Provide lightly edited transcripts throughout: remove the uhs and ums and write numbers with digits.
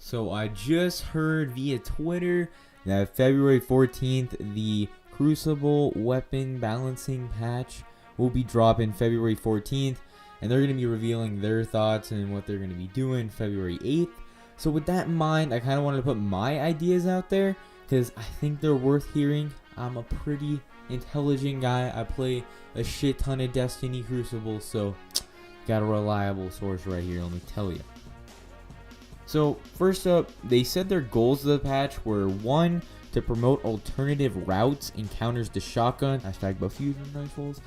So I just heard via Twitter that February 14th, the Crucible weapon balancing patch will be dropping February 14th, and they're going to be revealing their thoughts and what they're going to be doing February 8th. So with that in mind, I kind of wanted to put my ideas out there because I think they're worth hearing. I'm a pretty intelligent guy. I play a shit ton of Destiny Crucible, so got a reliable source right here, let me tell you. So first up, they said their goals of the patch were 1, to promote alternative routes and counters to shotgun, hashtag buff fusion rifles.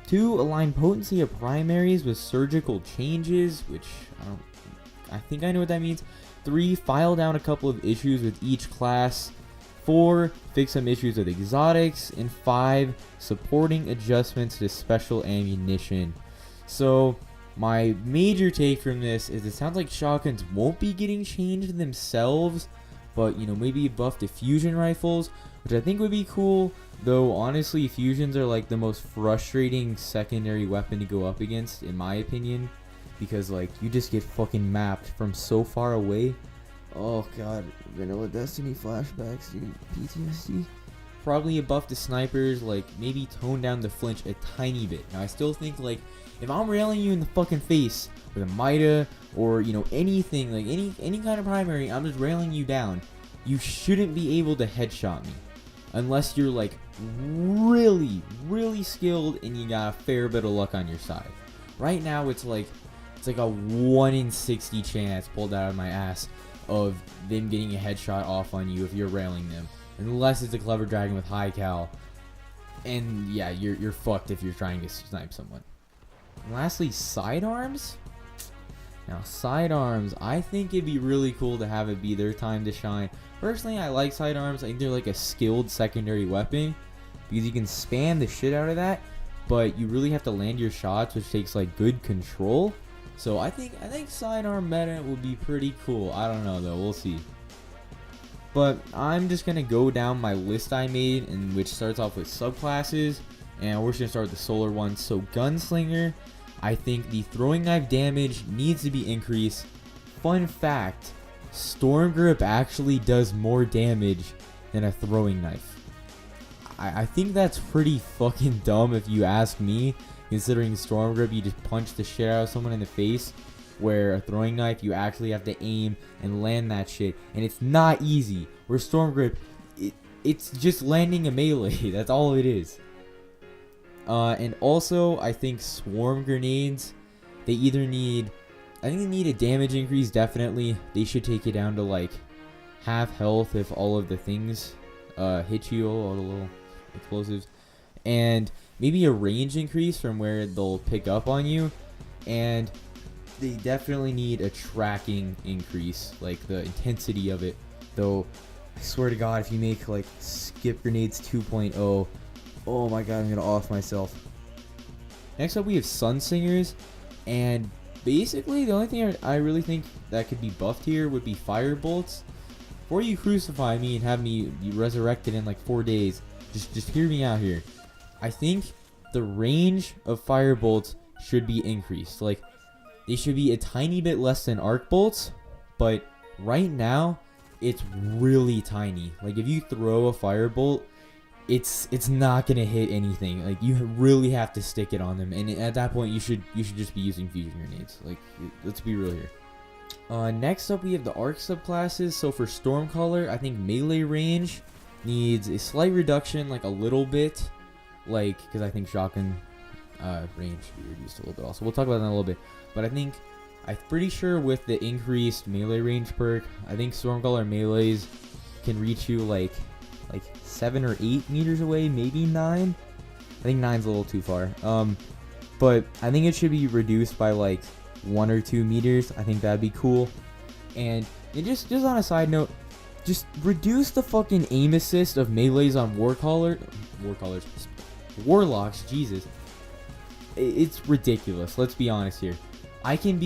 2, align potency of primaries with surgical changes, which I think I know what that means. 3, file down a couple of issues with each class. 4, fix some issues with exotics. And 5, supporting adjustments to special ammunition. So my major take from this is it sounds like shotguns won't be getting changed themselves, but maybe buff to fusion rifles, which I think would be cool. Though honestly, fusions are like the most frustrating secondary weapon to go up against, in my opinion, because like you just get fucking mapped from so far away. Oh god, vanilla Destiny flashbacks, dude. PTSD. Probably a buff to snipers, like maybe tone down the flinch a tiny bit. Now I still think like if I'm railing you in the fucking face with a Mida or anything, like any kind of primary, I'm just railing you down, you shouldn't be able to headshot me unless you're like really skilled and you got a fair bit of luck on your side. Right now it's like a 1 in 60 chance pulled out of my ass of them getting a headshot off on you if you're railing them, unless it's a clever dragon with high cal, and yeah, you're fucked if you're trying to snipe someone. And lastly, sidearms. Now sidearms, I think it'd be really cool to have it be their time to shine. Personally, I like sidearms. I think they're like a skilled secondary weapon because you can spam the shit out of that, but you really have to land your shots, which takes like good control. So I think sidearm meta would be pretty cool. I don't know though, we'll see. But I'm just gonna go down my list I made, and which starts off with subclasses, and we're just gonna start with the solar one. So gunslinger, I think the throwing knife damage needs to be increased. Fun fact, storm grip actually does more damage than a throwing knife. I think that's pretty fucking dumb if you ask me, considering storm grip you just punch the shit out of someone in the face, where a throwing knife you actually have to aim and land that shit, and it's not easy. Where storm grip, it's just landing a melee. That's all it is. And also I think swarm grenades, they need a damage increase. Definitely they should take it down to like half health if all of the things hit you, all the little explosives, and maybe a range increase from where they'll pick up on you. And they definitely need a tracking increase, like the intensity of it. Though I swear to god, if you make like skip grenades 2.0, oh my god, I'm gonna off myself. Next up we have sunsingers, and basically the only thing I really think that could be buffed here would be fire bolts. Before you crucify me and have me resurrected in like 4 days, just hear me out here. I think the range of fire bolts should be increased. Like, they should be a tiny bit less than arc bolts, but right now it's really tiny. Like if you throw a fire bolt, it's not gonna hit anything. Like you really have to stick it on them, and at that point you should just be using fusion grenades. Like, let's be real here. Next up we have the arc subclasses. So for Stormcaller, I think melee range needs a slight reduction, like a little bit, like because I think shotgun range should be reduced a little bit also. We'll talk about that in a little bit, but I'm pretty sure with the increased melee range perk, I think Stormcaller melees can reach you like 7 or 8 meters away, maybe 9. I think 9's a little too far. But I think it should be reduced by like 1 or 2 meters. I think that'd be cool. And just on a side note, just reduce the fucking aim assist of melees on warlocks. Jesus, it's ridiculous. Let's be honest here. I can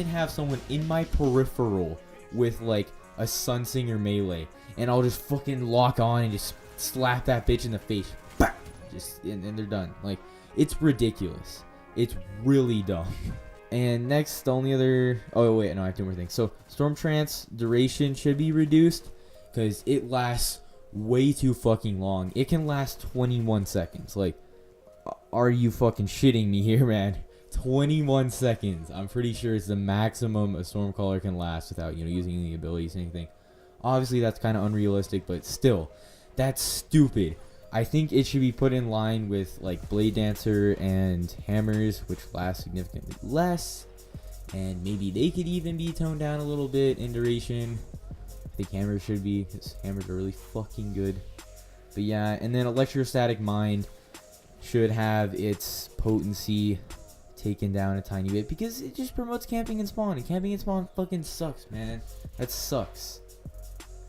have someone in my peripheral with like a Sunsinger melee, and I'll just fucking lock on and just slap that bitch in the face. And they're done. Like, it's ridiculous. It's really dumb. And next, the only other... Oh, wait, no, I have two more things. So, Storm Trance duration should be reduced because it lasts way too fucking long. It can last 21 seconds. Like, are you fucking shitting me here, man? 21 seconds. I'm pretty sure it's the maximum a Stormcaller can last without, using any abilities or anything. Obviously, that's kind of unrealistic, but still, that's stupid. I think it should be put in line with like Blade Dancer and Hammers, which last significantly less, and maybe they could even be toned down a little bit in duration. I think Hammers should be, because Hammers are really fucking good. But yeah, and then Electrostatic Mind should have its potency taken down a tiny bit because it just promotes camping and spawn, and camping and spawn fucking sucks, man. That sucks.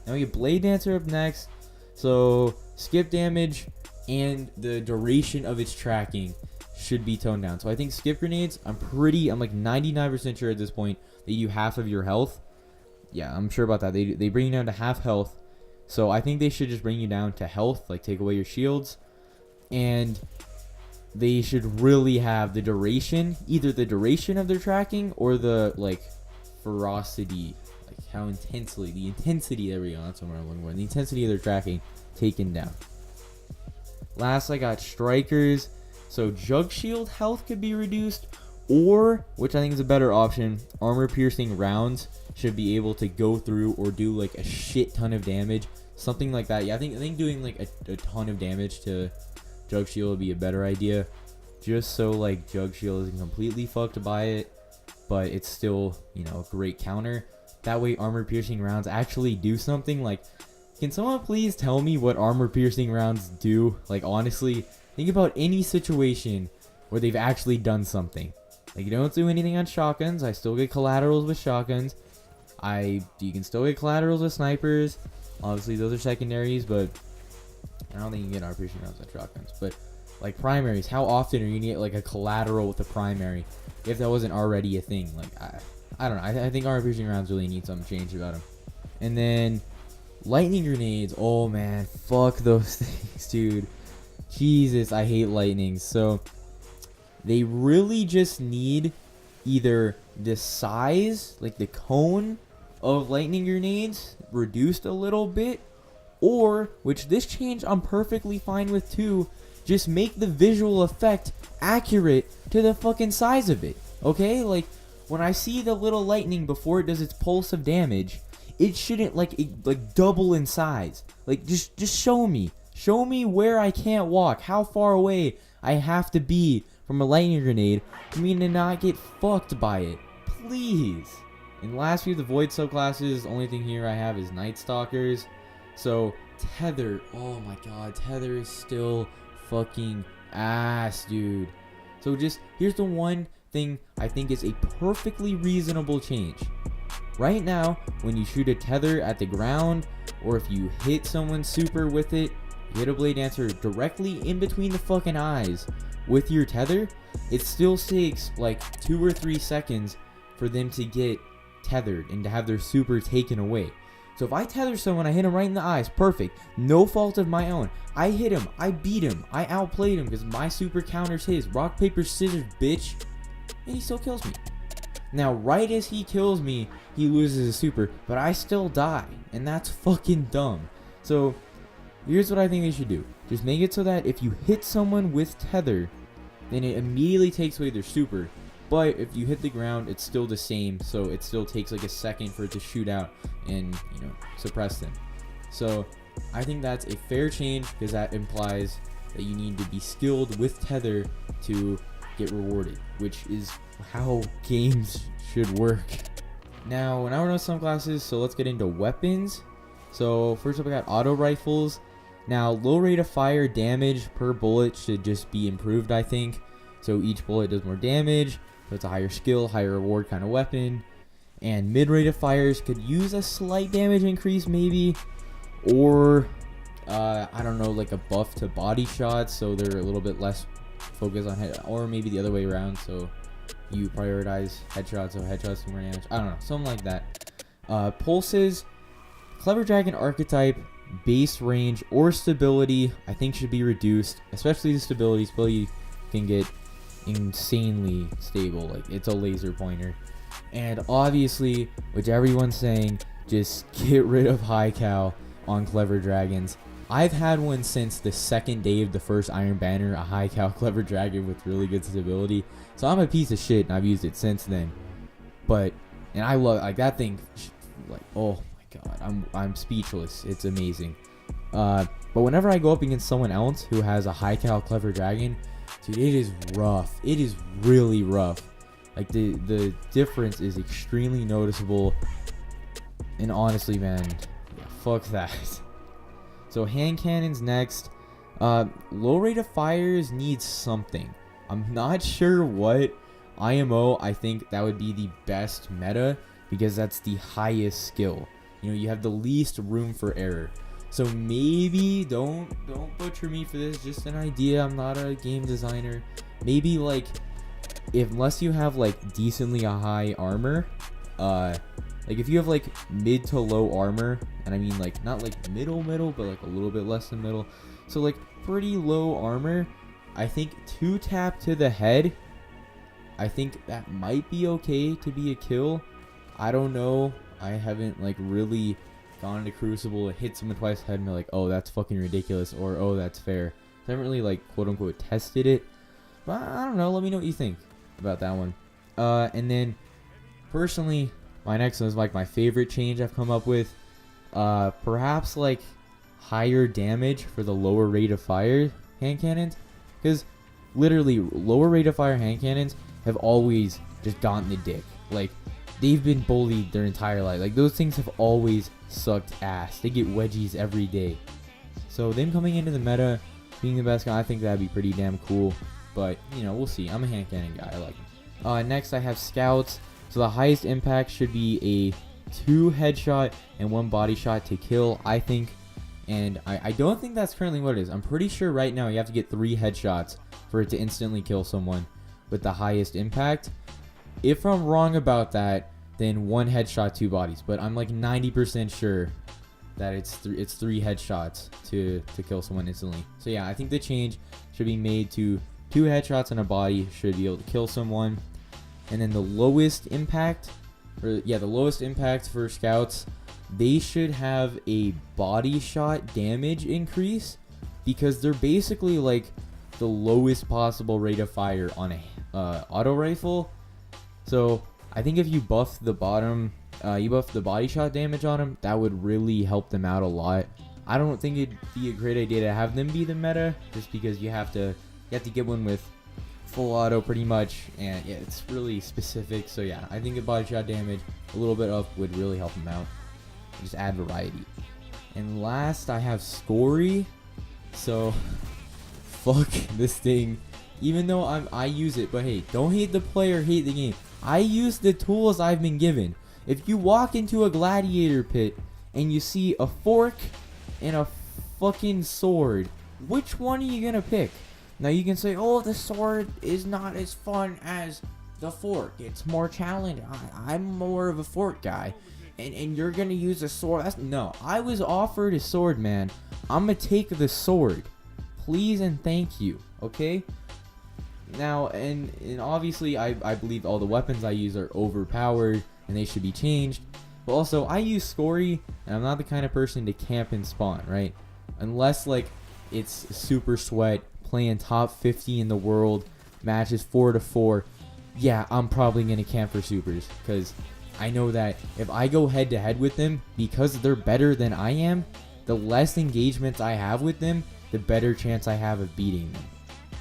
Now we get Blade Dancer up next. So skip damage and the duration of its tracking should be toned down. So I think skip grenades, I'm like 99% sure at this point they do half of your health. Yeah, I'm sure about that. They bring you down to half health. So I think they should just bring you down to health, like take away your shields. And they should really have the duration, either the duration of their tracking or the like ferocity, like how intensely, the intensity, there we go, that's what I'm looking for, the intensity of their tracking taken down. Last, I got Strikers. So Jug Shield health could be reduced, or, which I think is a better option, armor piercing rounds should be able to go through or do like a shit ton of damage, something like that. Yeah, I think doing like a ton of damage to Jug Shield would be a better idea, just so like Jug Shield isn't completely fucked by it, but it's still, a great counter. That way armor piercing rounds actually do something. Like, can someone please tell me what armor piercing rounds do? Like, honestly, think about any situation where they've actually done something. Like, you don't do anything on shotguns. I still get collaterals with shotguns. You can still get collaterals with snipers. Obviously, those are secondaries, but I don't think you can get armor piercing rounds on shotguns. But, like, primaries, how often are you going to get, like, a collateral with a primary if that wasn't already a thing? Like, I don't know. I think armor piercing rounds really need some change about them. And then lightning grenades. Oh, man. Fuck those things, dude. Jesus, I hate lightnings. So, they really just need either the size, like the cone of lightning grenades, reduced a little bit, or, which this change I'm perfectly fine with too, just make the visual effect accurate to the fucking size of it. Okay? Like, when I see the little lightning before it does its pulse of damage, it shouldn't like double in size. Like, just show me. Show me where I can't walk, how far away I have to be from a lightning grenade for me to not get fucked by it. Please. And lastly, the Void subclasses, the only thing here I have is Night Stalkers. So, Tether, oh my god, Tether is still fucking ass, dude. So just, here's the one thing I think is a perfectly reasonable change. Right now, when you shoot a Tether at the ground, or if you hit someone super with it, you hit a Blade Dancer directly in between the fucking eyes with your Tether, it still takes like 2 or 3 seconds for them to get tethered and to have their super taken away. So if I tether someone, I hit him right in the eyes, perfect, no fault of my own. I hit him, I beat him, I outplayed him because my super counters his. Rock, paper, scissors, bitch. And he still kills me. Now, right as he kills me, he loses his super, but I still die. And that's fucking dumb. So, here's what I think they should do. Just make it so that if you hit someone with tether, then it immediately takes away their super. But if you hit the ground, it's still the same, so it still takes like a second for it to shoot out and, suppress them. So, I think that's a fair change because that implies that you need to be skilled with tether to get rewarded, which is how games should work. Now, when I know some classes, so let's get into weapons. So, first up, I got auto rifles. Now, low rate of fire damage per bullet should just be improved, I think. So, each bullet does more damage. So it's a higher skill, higher reward kind of weapon. And mid rate of fires could use a slight damage increase maybe. Or, I don't know, like a buff to body shots. So they're a little bit less focused on head. Or maybe the other way around. So you prioritize headshots, so headshots do more damage. I don't know, something like that. Pulses, Clever Dragon archetype, base range, or stability, I think should be reduced. Especially the stability. Stability can get insanely stable. Like, it's a laser pointer. And obviously, which everyone's saying, just get rid of high cal on clever dragons. I've had one since the second day of the first Iron Banner, a high cal clever dragon with really good stability. So I'm a piece of shit, and I've used it since then. But, and I love, like, that thing, like, oh my god, I'm speechless. It's amazing. But whenever I go up against someone else who has a high cal clever dragon, dude, it is rough. It is really rough. Like, the difference is extremely noticeable. And honestly, man, yeah, fuck that. So hand cannons next. Low rate of fires needs something. I'm not sure what. IMO, I think that would be the best meta because that's the highest skill. You know, you have the least room for error. So maybe don't butcher me for this. Just an idea. I'm not a game designer. Maybe like, unless you have like decently a high armor, like if you have like mid to low armor, and I mean like not like middle, but like a little bit less than middle, so like pretty low armor, I think 2-tap to the head, I think that might be okay to be a kill. I don't know. I haven't like really gone into Crucible, hit someone twice in the head and be like, oh, that's fucking ridiculous, or oh, that's fair. I haven't really like quote unquote tested it, but I don't know. Let me know what you think about that one. And then personally, my next one is like my favorite change I've come up with. Perhaps like higher damage for the lower rate of fire hand cannons, because literally lower rate of fire hand cannons have always just gotten the dick. Like, they've been bullied their entire life. Like, those things have always sucked ass. They get wedgies every day. So them coming into the meta, being the best guy, I think that'd be pretty damn cool. But, you know, we'll see. I'm a hand cannon guy. I like them. Next, I have scouts. So the highest impact should be a 2 headshot and 1 body shot to kill, I think. And I don't think that's currently what it is. I'm pretty sure right now you have to get 3 headshots for it to instantly kill someone with the highest impact. If I'm wrong about that, then 1 headshot, 2 bodies. But I'm like 90% sure that it's 3 headshots to kill someone instantly. So yeah, I think the change should be made to 2 headshots and a body should be able to kill someone. And then the lowest impact, the lowest impact for scouts, they should have a body shot damage increase because they're basically like the lowest possible rate of fire on a auto rifle. So I think if you buff the bottom, you buff the body shot damage on them, that would really help them out a lot. I don't think it'd be a great idea to have them be the meta, just because you have to get one with full auto pretty much, and yeah, it's really specific. So yeah, I think a body shot damage a little bit up would really help them out. Just add variety. And last, I have Scory. So fuck this thing. Even though I use it, but hey, don't hate the player, hate the game. I use the tools I've been given. If you walk into a gladiator pit and you see a fork and a fucking sword, which one are you gonna pick? Now you can say, oh, the sword is not as fun as the fork. It's more challenging. I'm more of a fork guy. And you're gonna use a sword. No, I was offered a sword, man. I'm gonna take the sword. Please and thank you, okay? Now, and obviously, I believe all the weapons I use are overpowered and they should be changed. But also, I use Scory, and I'm not the kind of person to camp and spawn, right? Unless, like, it's super sweat, playing top 50 in the world, matches 4-4. Yeah, I'm probably going to camp for supers, because I know that if I go head-to-head with them, because they're better than I am, the less engagements I have with them, the better chance I have of beating them.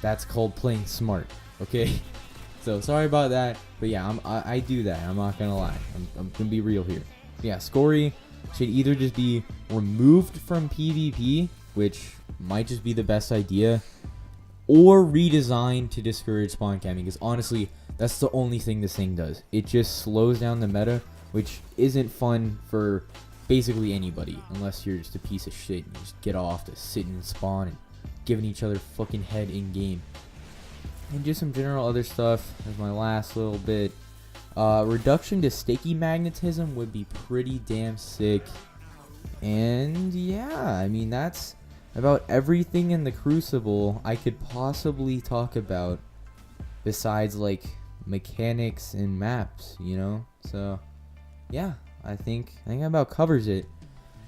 That's called playing smart, okay? So sorry about that, but yeah, I do that. I'm not gonna lie. I'm gonna be real here. Yeah, Scory should either just be removed from PvP, which might just be the best idea, or redesigned to discourage spawn camping. Because honestly, that's the only thing this thing does. It just slows down the meta, which isn't fun for basically anybody, unless you're just a piece of shit and you just get off to sit and spawn and giving each other fucking head in game. And just some general other stuff as my last little bit. Reduction to sticky magnetism would be pretty damn sick. And yeah, I mean, that's about everything in the Crucible I could possibly talk about. besides like mechanics and maps, you know. So yeah, I think that about covers it.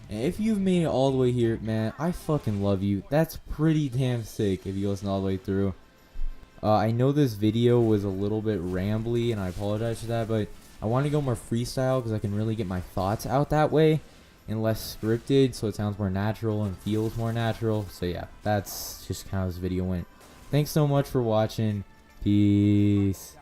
And if you've made it all the way here, man, I fucking love you. That's pretty damn sick if you listen all the way through. I know this video was a little bit rambly, and I apologize for that, but I want to go more freestyle because I can really get my thoughts out that way and less scripted, so it sounds more natural and feels more natural. So yeah, that's just how this video went. Thanks so much for watching. Peace.